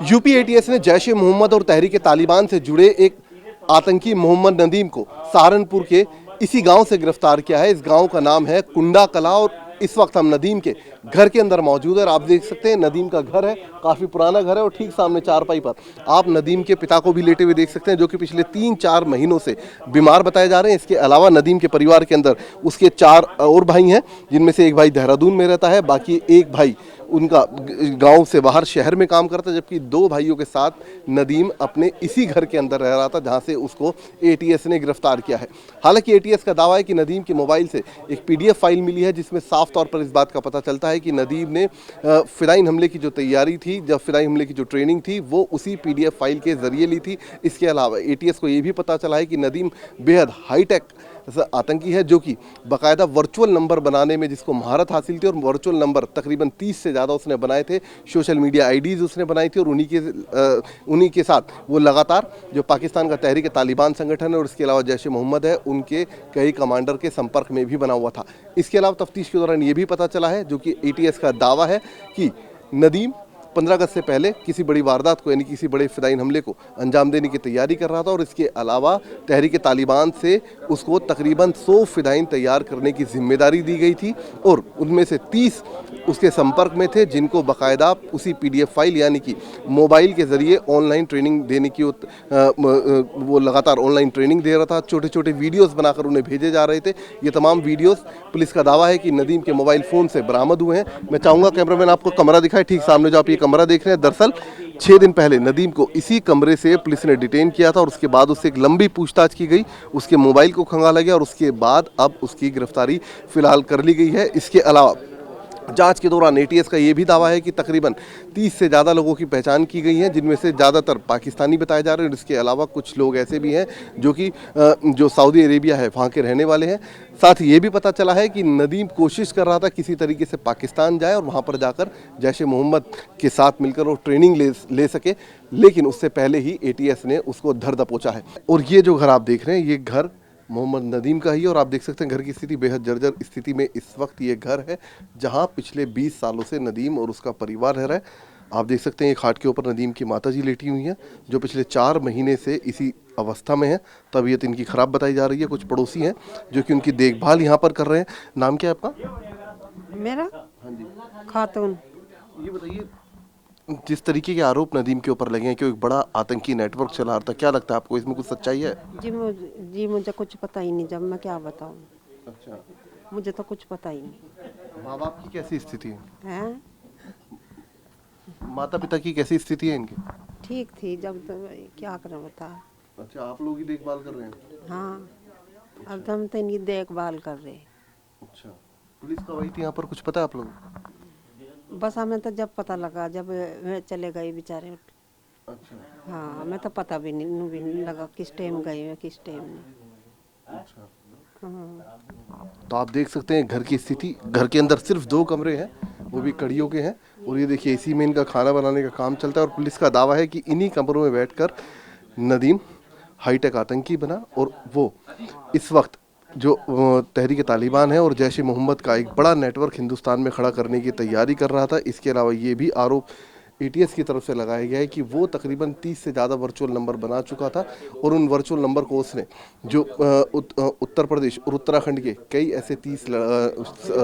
UP ATS ने जैश ए मोहम्मद और तहरीक तालिबान से जुड़े एक आतंकी मोहम्मद नदीम को सहारनपुर के इसी गांव से गिरफ्तार किया है। इस गांव का नाम है कुंडा कला और इस वक्त हम नदीम के घर के अंदर मौजूद है और आप देख सकते हैं नदीम का घर है, काफ़ी पुराना घर है और ठीक सामने चारपाई पर आप नदीम के पिता को भी लेटे हुए देख सकते हैं, जो कि पिछले 3-4 महीनों से बीमार बताए जा रहे हैं। इसके अलावा नदीम के परिवार के अंदर उसके 4 और भाई हैं, जिनमें से एक भाई देहरादून में रहता है, बाकी एक भाई उनका गांव से बाहर शहर में काम करता है, जबकि 2 भाइयों के साथ नदीम अपने इसी घर के अंदर रह रहा था, जहां से उसको एटीएस ने गिरफ्तार किया है। हालांकि एटीएस का दावा है कि नदीम के मोबाइल से एक पीडीएफ फाइल मिली है, जिसमें साफ तौर पर इस बात का पता चलता है कि नदीम ने फिदाइन हमले की जो तैयारी थी, जब फिदाइन हमले की जो ट्रेनिंग थी, वो उसी पीडीएफ फाइल के जरिए ली थी। इसके अलावा एटीएस को ये भी पता चला है कि नदीम बेहद हाईटेक आतंकी है, जो कि बाकायदा वर्चुअल नंबर बनाने में जिसको महारत हासिल थी और वर्चुअल नंबर तकरीबन 30 से ज़्यादा उसने बनाए थे। सोशल मीडिया आईडीज़ उसने बनाई थी और उन्हीं के साथ वो लगातार जो पाकिस्तान का तहरीक तालिबान संगठन है और इसके अलावा जैश ए मोहम्मद है, उनके कई कमांडर के संपर्क में भी बना हुआ था। इसके अलावा तफ्तीश के दौरान ये भी पता चला है, जो कि एटीएस का दावा है, कि नदीम 15 अगस्त से पहले किसी बड़ी वारदात को, यानी किसी बड़े फिदाइन हमले को अंजाम देने की तैयारी कर रहा था और इसके अलावा तहरीक तालिबान से उसको तकरीबन 100 फिदाइन तैयार करने की जिम्मेदारी दी गई थी और उनमें से 30 उसके संपर्क में थे, जिनको बाकायदा उसी पीडीएफ फाइल यानी कि मोबाइल के ज़रिए ऑनलाइन ट्रेनिंग देने की वो लगातार ऑनलाइन ट्रेनिंग दे रहा था। छोटे छोटे वीडियोज़ बनाकर उन्हें भेजे जा रहे थे। ये तमाम वीडियोज़ पुलिस का दावा है कि नदीम के मोबाइल फ़ोन से बरामद हुए हैं। मैं चाहूँगा कैमरामैन आपको कमरा दिखाए, ठीक सामने जो आप ये कमरा देख रहे हैं, दरअसल 6 दिन पहले नदीम को इसी कमरे से पुलिस ने डिटेन किया था और उसके बाद उससे एक लंबी पूछताछ की गई, उसके मोबाइल को खंगाला गया और उसके बाद अब उसकी गिरफ्तारी फिलहाल कर ली गई है। इसके अलावा जांच के दौरान एटीएस का ये भी दावा है कि तकरीबन 30 से ज़्यादा लोगों की पहचान की गई है, जिनमें से ज़्यादातर पाकिस्तानी बताए जा रहे हैं और इसके अलावा कुछ लोग ऐसे भी हैं जो कि जो सऊदी अरेबिया है वहाँ के रहने वाले हैं। साथ ही ये भी पता चला है कि नदीम कोशिश कर रहा था किसी तरीके से पाकिस्तान जाए और वहाँ पर जाकर जैश ए मोहम्मद के साथ मिलकर वो ट्रेनिंग ले सके, लेकिन उससे पहले ही एटीएस ने उसको धर दबोचा है। और ये जो घर आप देख रहे हैं, ये घर मोहम्मद नदीम का ही और आप देख सकते हैं घर की स्थिति बेहद जर्जर स्थिति में इस वक्त ये घर है, जहां पिछले 20 सालों से नदीम और उसका परिवार रह रहा है। आप देख सकते हैं एक खाट के ऊपर नदीम की माताजी लेटी हुई हैं, जो पिछले 4 महीने से इसी अवस्था में है। तबीयत इनकी ख़राब बताई जा रही है। कुछ पड़ोसी हैं जो कि उनकी देखभाल यहाँ पर कर रहे हैं। नाम क्या है आपका? मेरा? हाँ जी। खातून। ये बताइए, जिस तरीके के आरोप नदीम के ऊपर लगे हैं कि वो एक बड़ा आतंकी नेटवर्क चला रहा था, क्या लगता है आपको इसमें कुछ सच्चाई है? जी मुझे कुछ पता ही नहीं, जब मैं क्या बताऊं। अच्छा, मुझे तो कुछ पता ही नहीं। माँ बाप की कैसी स्थिति है? हैं? माता पिता की कैसी स्थिति है इनकी? ठीक थी, जब तो क्या करें बता। अच्छा, आप लोग ही देखभाल कर रहे हैं? हाँ, अब तो हम तो इनकी देखभाल कर रहे। अच्छा, पुलिस कब आई थी यहाँ पर, कुछ पता है आप लोग? बस हमें तो जब पता लगा, जब वे चले गए बेचारे। अच्छा। हाँ, हमें तो पता भी नहीं लगा किस टाइम गए किस टाइम नहीं। अच्छा, हाँ। तो आप देख सकते हैं घर की स्थिति। घर के अंदर सिर्फ 2 कमरे हैं, वो भी कड़ियों के हैं और ये देखिए इसी में इनका खाना बनाने का काम चलता है और पुलिस का दावा है कि इन्हीं कमरों में बैठकर नदीम हाईटेक आतंकी बना और वो इस वक्त जो तहरीक तालिबान है और जैश ए मोहम्मद का एक बड़ा नेटवर्क हिंदुस्तान में खड़ा करने की तैयारी कर रहा था। इसके अलावा ये भी आरोप एटीएस की तरफ से लगाया गया है कि वो तकरीबन 30 से ज़्यादा वर्चुअल नंबर बना चुका था और उन वर्चुअल नंबर को उसने जो उत्तर प्रदेश और उत्तराखंड के कई ऐसे 30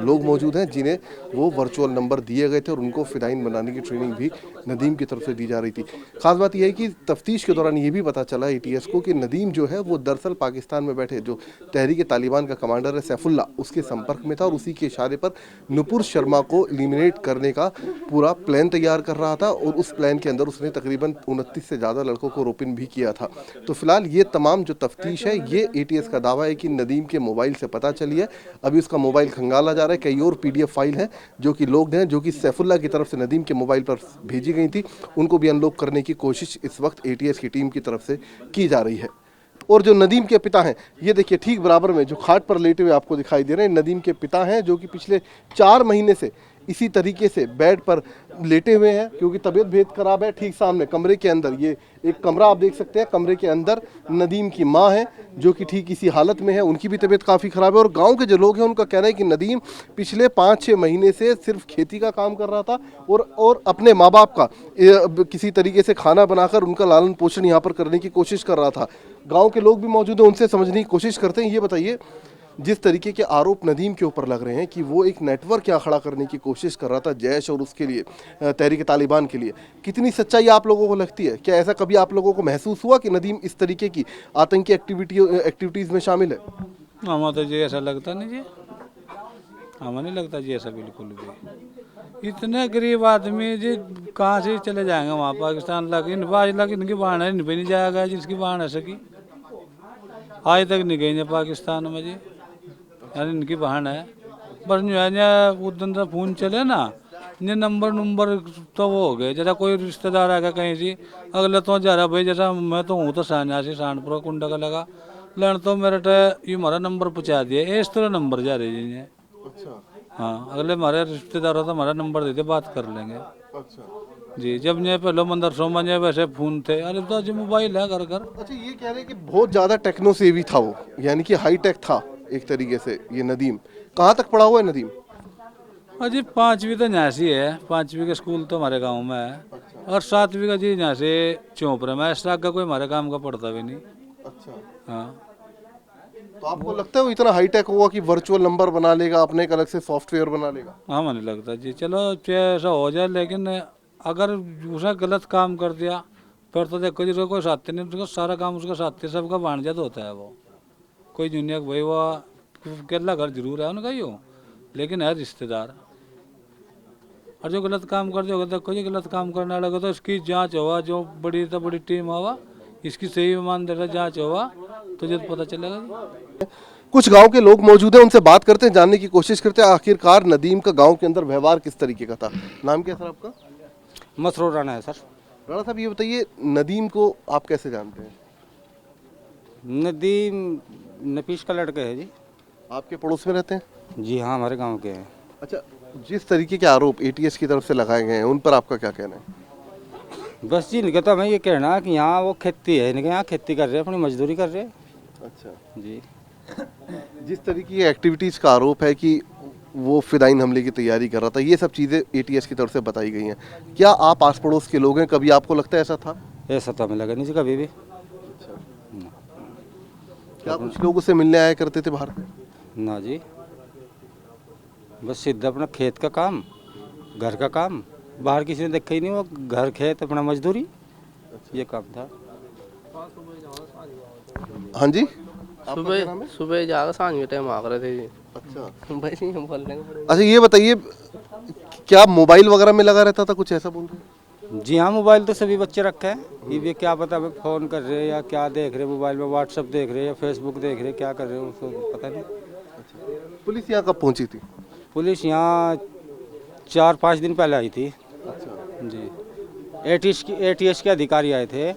लोग मौजूद हैं जिन्हें वो वर्चुअल नंबर दिए गए थे और उनको फिदाइन बनाने की ट्रेनिंग भी नदीम की तरफ से दी जा रही थी। खास बात यह है कि तफ्तीश के दौरान ये भी पता चला एटीएस को कि नदीम जो है वो दरअसल पाकिस्तान में बैठे जो तहरीक तालिबान का कमांडर है सैफुल्ला, उसके संपर्क में था और उसी के इशारे पर नुपुर शर्मा को एलिमिनेट करने का पूरा प्लान तैयार कर रहा था और उस प्लान के अंदर उसने तकरीबन 29 से ज़्यादा लड़कों को रोपिन भी किया था। तो फिलहाल ये तमाम जो तफ्तीश है, ये एटीएस का दावा है कि नदीम के मोबाइल से पता चली है। अभी उसका मोबाइल खंगाला जा रहा है। कई और पीडीएफ फाइल हैं जो कि लोग हैं जो कि सैफुल्ला की तरफ से नदीम के मोबाइल पर भेजी गई थी, उनको भी अनलॉक करने की कोशिश इस वक्त एटीएस की टीम की तरफ से की जा रही है। और जो नदीम के पिता हैं, ये देखिए ठीक बराबर में जो खाट पर लेटे हुए आपको दिखाई दे रहे हैं, नदीम के पिता हैं जो कि पिछले 4 महीने से इसी तरीके से बेड पर लेटे हुए हैं क्योंकि तबीयत बेहद खराब है। ठीक सामने कमरे के अंदर, ये एक कमरा आप देख सकते हैं, कमरे के अंदर नदीम की मां है जो कि ठीक इसी हालत में है, उनकी भी तबीयत काफ़ी ख़राब है। और गांव के जो लोग हैं उनका कहना है कि नदीम पिछले 5-6 महीने से सिर्फ खेती का काम कर रहा था और अपने माँ बाप का किसी तरीके से खाना बनाकर उनका लालन पोषण यहाँ पर करने की कोशिश कर रहा था। गाँव के लोग भी मौजूद हैं, उनसे समझने की कोशिश करते हैं। ये बताइए, जिस तरीके के आरोप नदीम के ऊपर लग रहे हैं कि वो एक नेटवर्क यहाँ खड़ा करने की कोशिश कर रहा था जैश और उसके लिए, तहरीक तालिबान के लिए, कितनी सच्चाई आप लोगों को लगती है? क्या ऐसा कभी आप लोगों को महसूस हुआ कि नदीम इस तरीके की आतंकी एक्टिविटीज़ में शामिल है? हमें तो जी ऐसा लगता नहीं जी, हमें नहीं लगता जी ऐसा बिल्कुल भी। इतने गरीब आदमी जी कहाँ से चले जाएंगे वहाँ पाकिस्तान लग इनकी बहन है, इन पे नहीं जाएगा जिसकी बहन है सकी, आज तक नहीं गई पाकिस्तान में जी, यानी इनकी बहन है। बस जो है उधर से फोन चले ना, ये नंबर तो वो हो गए, जैसा कोई रिश्तेदार आ गया कहीं से, अगले तो जा रहा भाई, जैसा मैं तो हूँ तो सन्यासी सहारनपुर कुंडा का लगा लड़ तो मेरे ये हमारा नंबर पहुँचा दिया, इस तरह नंबर जा रहे जी। अच्छा, हाँ, अगले हमारे रिश्तेदार हो तो हमारा नंबर दे दे, बात कर लेंगे अच्छा। जी। जब ये पहले मंदिर सोमा ये वैसे फोन थे, अरे तो जो मोबाइल है घर घर। अच्छा, ये कह रहे हैं कि बहुत ज़्यादा टेक्नो सेवी था वो, यानी कि हाई टेक था एक तरीके से ये नदीम। कहाँ तक पढ़ा हुआ है नदीम? अजी 5वीं तो यहाँ से है, 5वीं का स्कूल तो हमारे गांव में है, और 7वीं का जी यहाँ से चौंपरे में, इस का कोई हमारे काम का पड़ता भी नहीं। अच्छा, हाँ, तो आपको लगता है वो इतना हाई टेक होगा कि वर्चुअल नंबर बना लेगा, अपने एक अलग से सॉफ्टवेयर बना लेगा? हमें नहीं लगता जी, चलो चाहे ऐसा हो जाए, लेकिन अगर उसने गलत काम कर दिया फिर तो देखो जी, उसका कोई साथी नहीं, उसका सारा काम उसका साथी सबका भांजा होता है। वो कोई जूनियर भाई वो अकेला घर जरूर है उनका ही, लेकिन है रिश्तेदार। और जो गलत काम कर दिया देखो जी, गलत काम करने वाले को तो इसकी जांच हुआ, जो बड़ी तो बड़ी टीम हुआ, इसकी सही ईमानदारी जांच हुआ तो जब पता चलेगा जी। कुछ गांव के लोग मौजूद हैं, उनसे बात करते हैं, जानने की कोशिश करते हैं आखिरकार नदीम का गांव के अंदर व्यवहार किस तरीके का था। नाम क्या सर आपका? मसरूर राणा है सर। राणा साहब, ये बताइए नदीम को आप कैसे जानते हैं? नदीम नफीस का लड़का है जी। आपके पड़ोस में रहते हैं? जी हाँ, हमारे गांव के हैं। अच्छा, जिस तरीके के आरोप एटीएस की तरफ से लगाए गए हैं उन पर आपका क्या कहना है? बस जी इनका तो हमें ये कहना है कि यहाँ वो खेती है, इनके यहाँ खेती कर रहे हैं, अपनी मजदूरी कर रहे हैं अच्छा, जी। जिस तरीके की एक्टिविटीज़ का आरोप है कि वो फिदाइन हमले की तैयारी कर रहा था, ये सब चीज़ें एटीएस की तरफ से बताई गई हैं, क्या आप आस पड़ोस के लोग हैं, कभी आपको लगता है ऐसा था? ऐसा तो हमें लगा नहीं जी कभी भी। क्या कुछ लोग उससे मिलने आया करते थे बाहर से? ना जी, बस सीधा अपना खेत का काम, घर का काम, बाहर किसी ने देखा ही नहीं, वो घर खेत अपना मजदूरी, ये काम था। हाँ जी, आपका क्या नाम है? सुबह जाकर सांझ के टाइम आग रहे थे जी। अच्छा, भाई जी हम बोलने का अच्छा ये बताइए, क्या मोबाइल वगैरह में लगा रहता था, कुछ ऐसा बोल रहे हैं? जी हाँ, मोबाइल तो सभी बच्चे रखे हैं, ये भी क्या पता हमें फ़ोन कर रहे हैं या क्या देख रहे हैं मोबाइल में, व्हाट्सअप देख रहे हैं या फेसबुक देख रहे हैं, क्या कर रहे हैं उसको पता नहीं। पुलिस यहाँ कब पहुँची थी? पुलिस यहाँ 4-5 दिन पहले आई थी अच्छा, जी। एटीएस के अधिकारी आए थे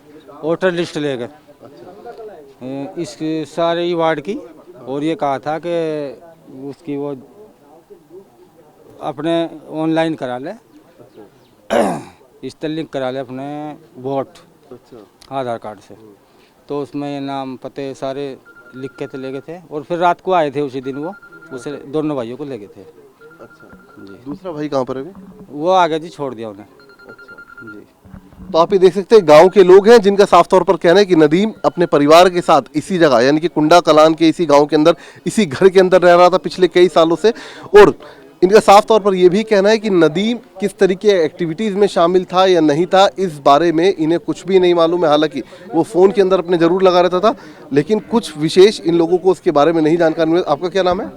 वोटर लिस्ट लेकर इस सारे ही वार्ड की, और ये कहा था कि उसकी वो अपने ऑनलाइन करा ले, इस तरह लिंक करा ले अपने वोट अच्छा, आधार कार्ड से, तो उसमें ये नाम पते सारे लिख के तो ले गए थे, और फिर रात को आए थे उसी दिन, वो उसे दोनों भाइयों को ले गए थे अच्छा। जी। दूसरा भाई कहाँ पर है अभी? वो आ गया जी, छोड़ दिया उन्हें अच्छा, जी। तो आप ये देख सकते हैं गांव के लोग हैं जिनका साफ तौर पर कहना है कि नदीम अपने परिवार के साथ इसी जगह यानी कि कुंडा कलान के इसी गांव के अंदर, इसी घर के अंदर रह रहा था पिछले कई सालों से। और इनका साफ तौर पर यह भी कहना है कि नदीम किस तरीके एक्टिविटीज़ में शामिल था या नहीं था, इस बारे में इन्हें कुछ भी नहीं मालूम है। हालांकि वो फ़ोन के अंदर अपने ज़रूर लगा रहता था, लेकिन कुछ विशेष इन लोगों को उसके बारे में नहीं जानकारी मिली। आपका क्या नाम है?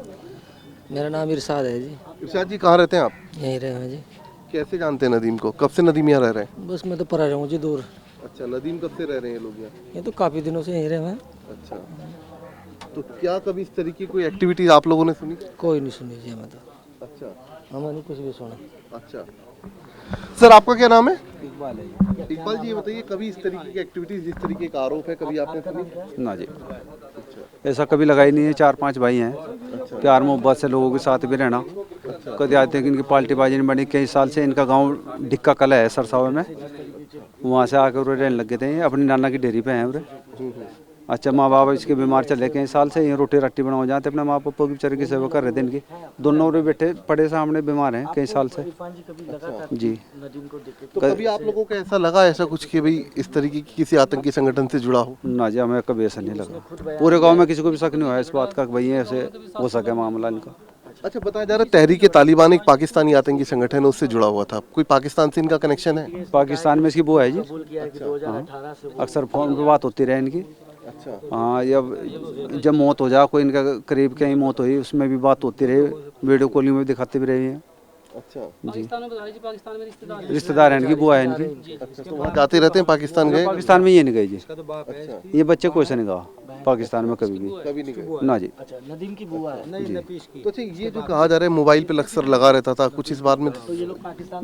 मेरा नाम इरशाद है जी। इरशाद जी, कहाँ रहते हैं आप? यहीं रहे हैं जी। कैसे जानते हैं नदीम को? कब से नदीम यहाँ रह रहे हैं? बस मैं तो पढ़ा रहा हूँ जी दूर। अच्छा, नदीम कब से रह रहे हैं लोग यहाँ? ये तो काफ़ी दिनों से यहीं रहे हैं। अच्छा, तो क्या कभी इस तरीके की कोई एक्टिविटीज आप लोगों ने सुनी? कोई नहीं सुनी जी हमें तो। अच्छा, हमें नहीं कुछ भी सुना। अच्छा। सर आपका क्या नाम है? इकबाल है। इकबाल जी, ये बताइए कभी इस तरीके की एक्टिविटीज, जिस तरीके का आरोप है, कभी आपने सुनी? ना जी। ऐसा कभी लगा ही नहीं है। 4-5 भाई हैं, प्यार मोहब्बत से लोगों के साथ भी रहना। कभी आते हैं कि इनकी पाल्टीबाजी नहीं बनी। कई साल से इनका गांव डिक्का कला है सरसावा में, वहाँ से आकर उरे रहने लगे थे। अपनी नाना की डेयरी पे हैं उरे। अच्छा, माँ बाप इसके बीमार चले कई साल से, ये रोटी रट्टी बनाओ जाते अपने माँ पापा की बेचारे की सेवा कर रहे थे इनकी। दोनों उरे बैठे पड़े सामने बीमार हैं कई साल से जी। तो कभी आप लोगों को ऐसा लगा ऐसा कुछ कि भाई इस तरीके की किसी आतंकी संगठन से जुड़ा हो? ना जी, हमें कभी ऐसा नहीं लगा। पूरे गांव में किसी को भी शक नहीं हुआ इस बात का कि भाई ऐसे हो सके मामला इनका। अच्छा, बताया जा रहा है तहरीक तालिबान एक पाकिस्तानी आतंकी संगठन है, उससे जुड़ा हुआ था। कोई पाकिस्तान से इनका कनेक्शन है? पाकिस्तान में इसकी बुआ है जी। हाँ, अक्सर फोन पर बात होती रहे इनकी। अच्छा, हाँ, जब मौत हो जा कोई इनका करीब कहीं मौत हुई उसमें भी बात होती रही, वीडियो कॉलिंग में भी दिखाते भी रहे हैं अच्छा जी। रिश्तेदार हैं इनकी, बुआ है इनकी। अच्छा, तो वहाँ जाते रहते हैं? पाकिस्तान गए? पाकिस्तान में ये नहीं गए जी। अच्छा, ये बच्चे कोई से नहीं गया पाकिस्तान में कभी भी कभी नहीं गए? ना जी। नदीम की बुआ है। तो अच्छा, ये जो कहा जा रहा है मोबाइल पे अक्सर लगा रहता था, कुछ इस बात में?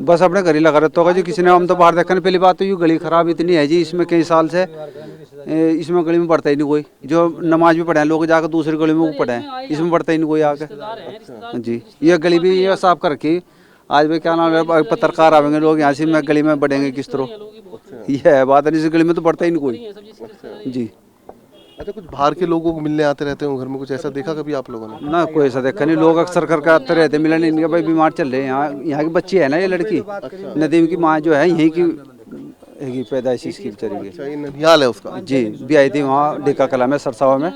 बस अपने घर ही लगा रहता होगा जी। किसी ने, हम तो बाहर देखा नहीं। पहली बात तो ये गली खराब इतनी है जी इसमें कई साल से, इसमें गली में पढ़ता ही नहीं कोई। जो नमाज भी पढ़े हैं लोग जाकर दूसरी गली में वो पढ़े हैं, इसमें पढ़ता ही नहीं कोई आके जी। ये गली भी ये साफ कर रखी। आज भी क्या नाम है, पत्रकार आवेंगे लोग यहाँ से, मैं गली में बढ़ेंगे किस तरह, ये है बात है। इस गली में तो पढ़ता ही नहीं कोई जी। अच्छा, कुछ बाहर के लोगों को मिलने आते रहते हैं घर में, कुछ ऐसा देखा कभी आप लोगों ने? ना, कोई ऐसा देखा नहीं। लोग अक्सर करके आते रहते मिलन। इनके भाई बीमार चल रहे हैं यहाँ की बच्ची है ना ये लड़की। नदीम की माँ जो है यहीं की पैदाइश इसकी बेचारी की। अच्छा, ये ननिहाल है उसका? जी, भी आई थी वहाँ डिक्का कला में सरसावा में।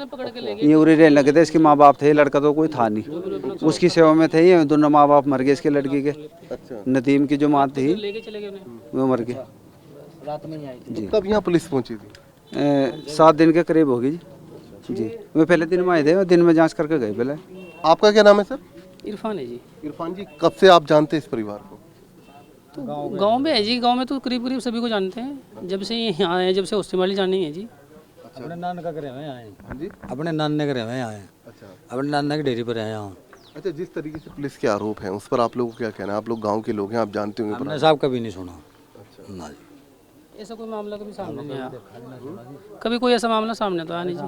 ये उरी रहने लगे थे। इसके माँ बाप थे, लड़का तो कोई था नहीं, उसकी सेवा में थे। ये दोनों माँ बाप मर गए इसके लड़की के। अच्छा, नदीम की जो माँ थी वो मर गई रात में ही आई थी। जी। कब यहाँ पुलिस पहुंची थी? 7 दिन के करीब होगी जी। जी, वे पहले दिन में आए थे, दिन में जांच करके गए पहले। आपका क्या नाम है सर? इरफान है जी। इरफान जी, कब से आप जानते हैं इस परिवार को? तो गांव में है जी। गांव में तो करीब करीब सभी को जानते हैं, जब से यहाँ आए हैं, जब से ओस्तीमाली जानी है जी। अपने नान का करे हुए आए। हाँ जी। अपने नान के रहे आए। अच्छा, अपने नाना की डेयरी पर रहे यहाँ। अच्छा, जिस तरीके से पुलिस के आरोप हैं उस पर आप लोगों को क्या कहना है? आप लोग गांव के लोग हैं, आप जानते होंगे। हमने साहब कभी नहीं सुना। ना जी। ऐसा कोई मामला कभी सामने नहीं आया, कभी कोई ऐसा मामला सामने तो आया नहीं जी।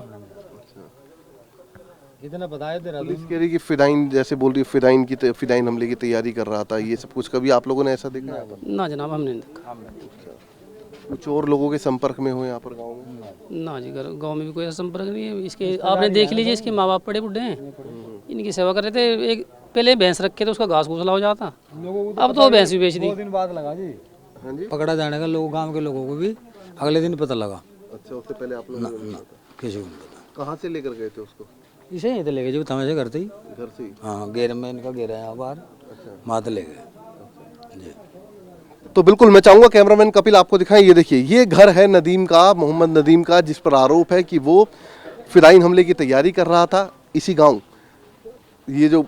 इतना बताया दे रहा पुलिस कह रही कि फिदाइन, जैसे बोल रही है फिदाइन हमले की तैयारी कर रहा था, ये सब कुछ कभी आप लोगों ने ऐसा देखा है? ना जनाब, हमने नहीं देखा। कुछ और लोगों के संपर्क में हो यहाँ पर गाँव में? ना जी, गांव में भी कोई ऐसा संपर्क नहीं है इसके। आपने देख लीजिए, इसके माँ बाप बड़े बुढ़े हैं, इनकी सेवा कर रहे थे। एक पहले भैंस रखे थे, उसका घास घूसला हो जाता, अब तो भैंस भी बेच दी। 2 दिन बाद लगा जी। हाँ जी। पकड़ा जाने का लोग, गांव के लोगों को भी अगले दिन पता लगा। अच्छा, उससे पहले आप लोगों ने किसी को नहीं पता। कहाँ से लेकर गए थे उसको? इसे यहीं तो ले गए जी, तमाशे करते ही। घर से ही? हाँ, घेर में इनका घेरा है यहाँ बाहर। मात ले गए जी। तो बिल्कुल मैं चाहूंगा कैमरामैन कपिल आपको दिखाएं। ये देखिए, ये घर है नदीम का, मोहम्मद नदीम का, जिस पर आरोप है कि वो फिदाइन हमले की तैयारी कर रहा था। इसी गांव, ये जो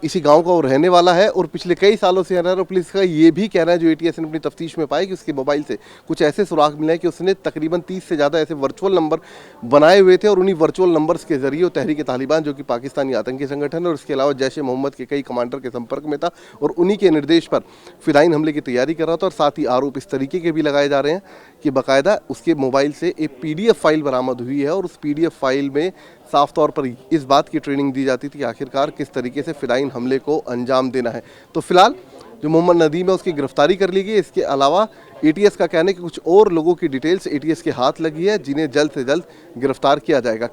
इसी गांव का वो रहने वाला है और पिछले कई सालों से रह रहा। पुलिस का ये भी कहना है, जो एटीएस ने अपनी तफ्तीश में पाया, कि उसके मोबाइल से कुछ ऐसे सुराग मिले हैं कि उसने तकरीबन 30 से ज़्यादा ऐसे वर्चुअल नंबर बनाए हुए थे और उन्हीं वर्चुअल नंबर्स के जरिए वो तहरीक तालिबान, जो कि पाकिस्तानी आतंकी संगठन है, और इसके अलावा जैश ए मोहम्मद के कई कमांडर के संपर्क में था और उन्हीं के निर्देश पर फिदाइन हमले की तैयारी कर रहा था। और साथ ही आरोप इस तरीके के भी लगाए जा रहे हैं कि बाकायदा उसके मोबाइल से एक PDF फाइल बरामद हुई है और उस PDF फाइल में साफ तौर पर इस बात की ट्रेनिंग दी जाती थी कि आखिरकार किस तरीके से फिदाइन हमले को अंजाम देना है। तो फिलहाल जो मोहम्मद नदीम है उसकी गिरफ्तारी कर ली गई। इसके अलावा एटीएस का कहना है कि कुछ और लोगों की डिटेल्स एटीएस के हाथ लगी है, जिन्हें जल्द से जल्द गिरफ्तार किया जाएगा।